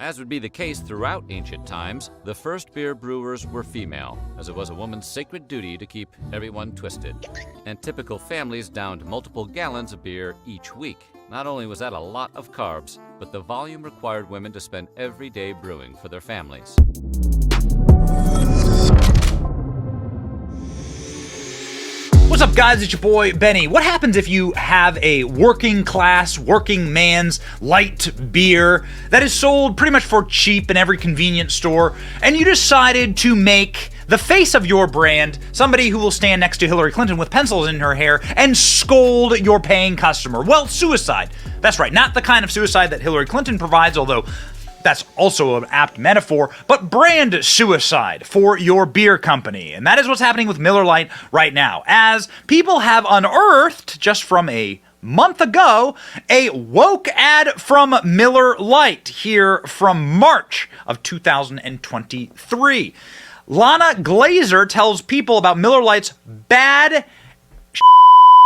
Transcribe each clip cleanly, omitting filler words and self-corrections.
As would be the case throughout ancient times, the first beer brewers were female, as it was a woman's sacred duty to keep everyone twisted. And typical families downed multiple gallons of beer each week. Not only was that a lot of carbs, but the volume required women to spend every day brewing for their families. What's up, guys? It's your boy, Benny. What happens if you have a working class, working man's light beer that is sold pretty much for cheap in every convenience store, and you decided to make the face of your brand somebody who will stand next to Hillary Clinton with pencils in her hair and scold your paying customer? Well, suicide. That's right, not the kind of suicide that Hillary Clinton provides, although that's also an apt metaphor, but brand suicide for your beer company. And that is what's happening with Miller Lite right now, as people have unearthed, just from a month ago, a woke ad from Miller Lite here from March of 2023. Lana Glazer tells people about Miller Lite's bad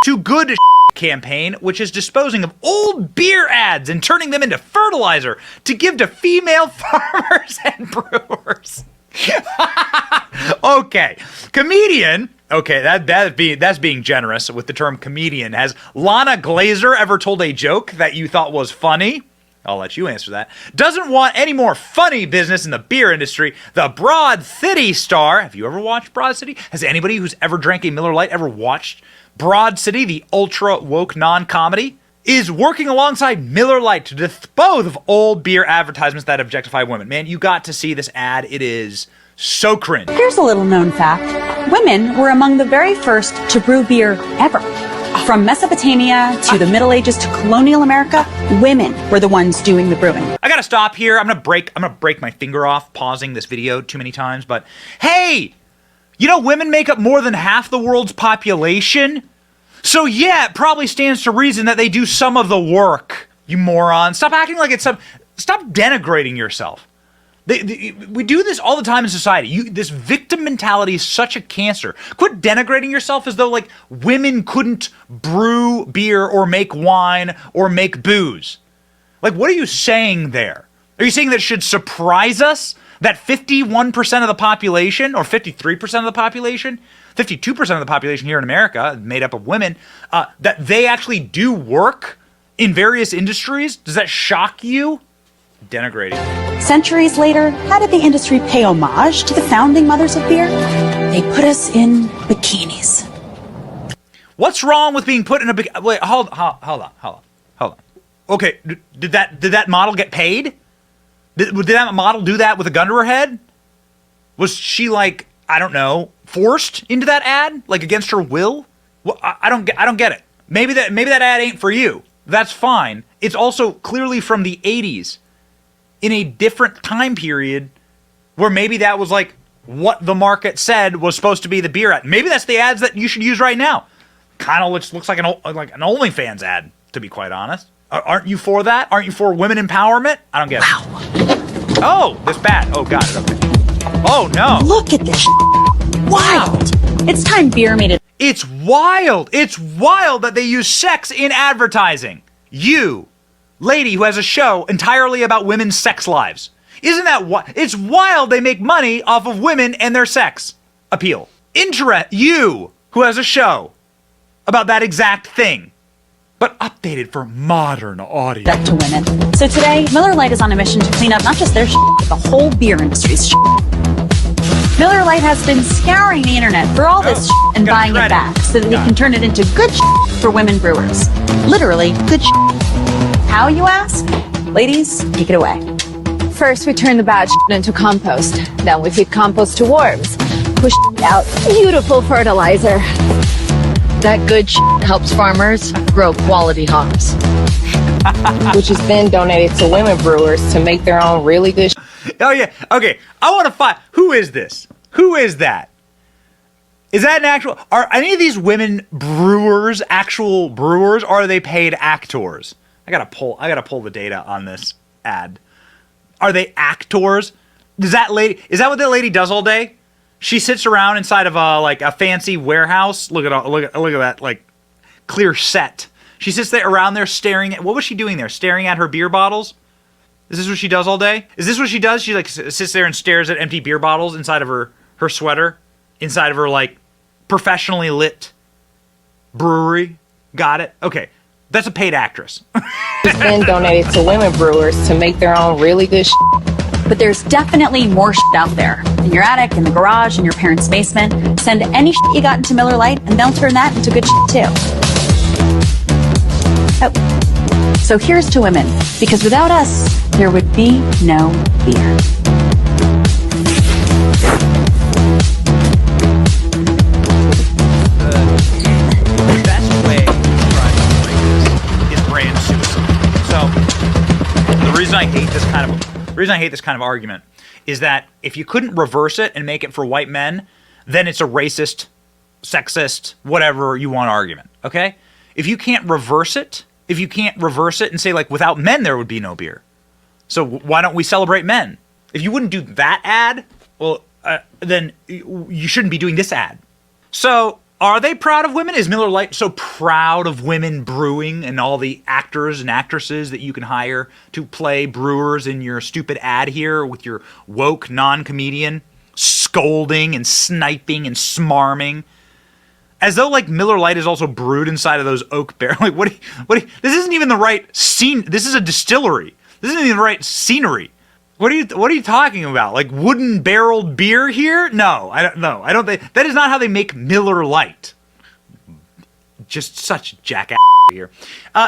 to good campaign, which is disposing of old beer ads and turning them into fertilizer to give to female farmers and brewers. Okay, comedian. Okay, that's being generous with the term comedian. Has Lana Glazer ever told a joke that you thought was funny? I'll let you answer that. Doesn't want any more funny business in the beer industry. The Broad City star. Have you ever watched Broad City? Has anybody who's ever drank a Miller Lite ever watched Broad City, the ultra woke non-comedy? Is working alongside Miller Lite to dispose of old beer advertisements that objectify women. Man, you got to see this ad. It is so cringe. Here's a little known fact. Women were among the very first to brew beer ever. From Mesopotamia to the Middle Ages to colonial America, women were the ones doing the brewing. I gotta stop here. I'm gonna break my finger off pausing this video too many times, but hey! You know, women make up more than half the world's population. So yeah, it probably stands to reason that they do some of the work, you moron. Stop acting like it's some... Stop denigrating yourself. We do this all the time in society. This victim mentality is such a cancer. Quit denigrating yourself as though, like, women couldn't brew beer or make wine or make booze. Like, what are you saying there? Are you saying that it should surprise us that 51% of the population, or 53% of the population, 52% of the population here in America, made up of women, that they actually do work in various industries? Does that shock you? Denigrating. Centuries later, how did the industry pay homage to the founding mothers of beer? They put us in bikinis. What's wrong with being put in a bikini? Wait, hold on. Okay, did that model get paid? Did that model do that with a gun to her head? Was she, like, I don't know, forced into that ad, like against her will? Well, I don't get it. Maybe that ad ain't for you. That's fine. It's also clearly from the 80s, in a different time period, where maybe that was like what the market said was supposed to be the beer ad. Maybe that's the ads that you should use right now. Kind of looks like an OnlyFans ad, to be quite honest. Aren't you for that? Aren't you for women empowerment? I don't get it. Oh, this bad. Oh, got it. Okay. Oh, no. Look at this wild. It's time beer made it. It's wild. It's wild that they use sex in advertising. You, lady who has a show entirely about women's sex lives. Isn't that what? It's wild they make money off of women and their sex appeal. You, who has a show about that exact thing, but updated for modern audience. Up to women. So today, Miller Lite is on a mission to clean up not just their but the whole beer industry's Miller Lite has been scouring the internet for all this and buying it back so that they can turn it into good for women brewers. Literally, good How, you ask? Ladies, take it away. First, we turn the bad into compost. Then we feed compost to worms. Push out beautiful fertilizer. That good helps farmers grow quality hops. Which is then donated to women brewers to make their own really good Oh, yeah. Okay. I want to find... Who is this? Who is that? Is that an actual... Are any of these women brewers actual brewers, or are they paid actors? I gotta pull the data on this ad. Are they actors? Is that what that lady does all day? She sits around inside of a fancy warehouse. Look at that, like, clear set. She sits there around there staring at... What was she doing there? Staring at her beer bottles? Is this what she does all day? Is this what she does? She like sits there and stares at empty beer bottles inside of her sweater, inside of her like professionally lit brewery. Got it? Okay. That's a paid actress. It's been donated to women brewers to make their own really good But there's definitely more out there. In your attic, in the garage, in your parents' basement. Send any you got into Miller Lite, and they'll turn that into good too. Oh. So here's to women, because without us, there would be no beer. The best way to try to break this is brand suicide. So the reason I hate this kind of argument is that if you couldn't reverse it and make it for white men, then it's a racist, sexist, whatever you want argument. Okay? If you can't reverse it and say like without men there would be no beer. So why don't we celebrate men? If you wouldn't do that ad, well, then you shouldn't be doing this ad. So are they proud of women? Is Miller Lite so proud of women brewing and all the actors and actresses that you can hire to play brewers in your stupid ad here with your woke non-comedian scolding and sniping and smarming? As though like Miller Lite is also brewed inside of those oak barrels. Like this isn't even the right scene. This is a distillery. This isn't even the right scenery. What are you talking about? Like wooden barreled beer here? No, I don't think that is not how they make Miller Lite. Just such jackass here.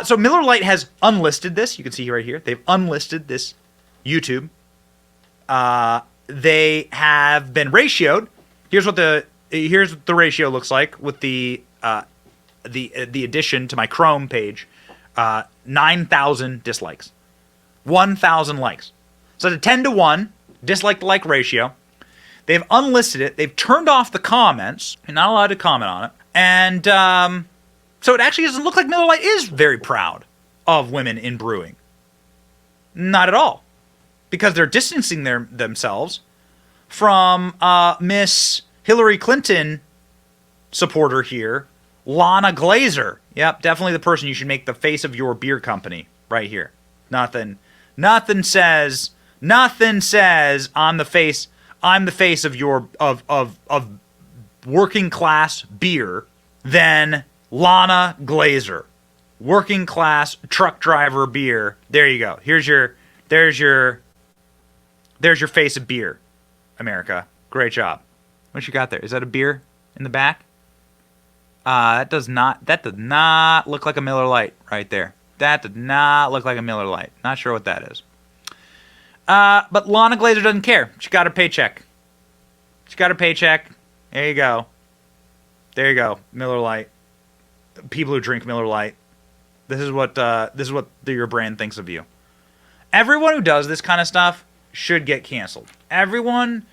So Miller Lite has unlisted this. You can see right here. They've unlisted this YouTube. They have been ratioed. Here's what the ratio looks like with the addition to my Chrome page. 9,000 dislikes, 1,000 likes. So it's a 10-to-1 dislike to like ratio. They've unlisted it. They've turned off the comments. You're not allowed to comment on it. And so it actually doesn't look like Miller Lite is very proud of women in brewing. Not at all. Because they're distancing themselves from Miss Hillary Clinton supporter here, Lana Glazer. Yep, definitely the person you should make the face of your beer company right here. Nothing says I'm the face of your of working class beer than Lana Glazer. Working class truck driver beer. There you go. There's your face of beer, America. Great job. What you got there? Is that a beer in the back? That does not look like a Miller Lite right there. That did not look like a Miller Lite. Not sure what that is. But Lana Glazer doesn't care. She got her paycheck. There you go. Miller Lite. People who drink Miller Lite. This is what your brand thinks of you. Everyone who does this kind of stuff should get canceled. Everyone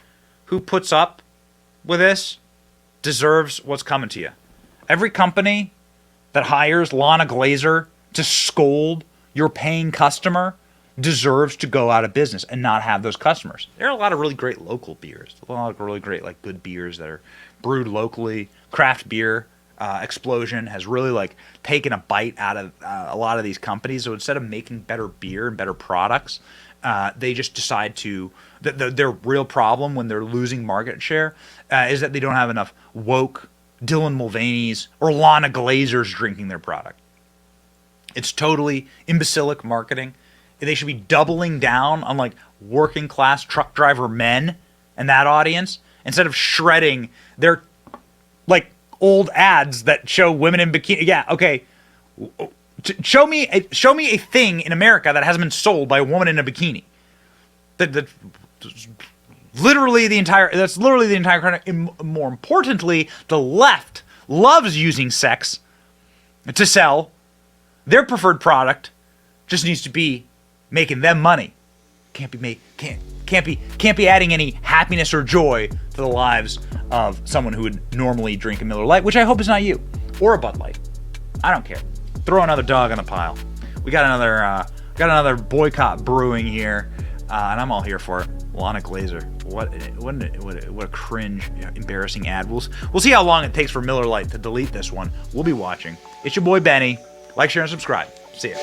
who puts up with this deserves what's coming to you. Every company that hires Lana Glazer to scold your paying customer deserves to go out of business and not have those customers. There are a lot of really great local beers. A lot of really great, like, good beers that are brewed locally. Craft beer explosion has really, taken a bite out of a lot of these companies. So instead of making better beer and better products, they just decide to... Their real problem when they're losing market share is that they don't have enough woke Dylan Mulvaney's or Lana Glazer's drinking their product. It's totally imbecilic marketing. They should be doubling down on working class truck driver men and that audience instead of shredding their old ads that show women in bikini. Yeah, okay. Show me a thing in America that hasn't been sold by a woman in a bikini. That's literally the entire country. More importantly, the left loves using sex to sell their preferred product. Just needs to be making them money. Can't be adding any happiness or joy to the lives of someone who would normally drink a Miller Lite, which I hope is not you, or a Bud Light. I don't care. Throw another dog on the pile. We got another Boycott brewing here, and I'm all here for it. Lana Glazer. What a cringe, embarrassing ad. We'll see how long it takes for Miller Lite to delete this one. We'll be watching. It's your boy Benny. Like, share, and subscribe. See ya.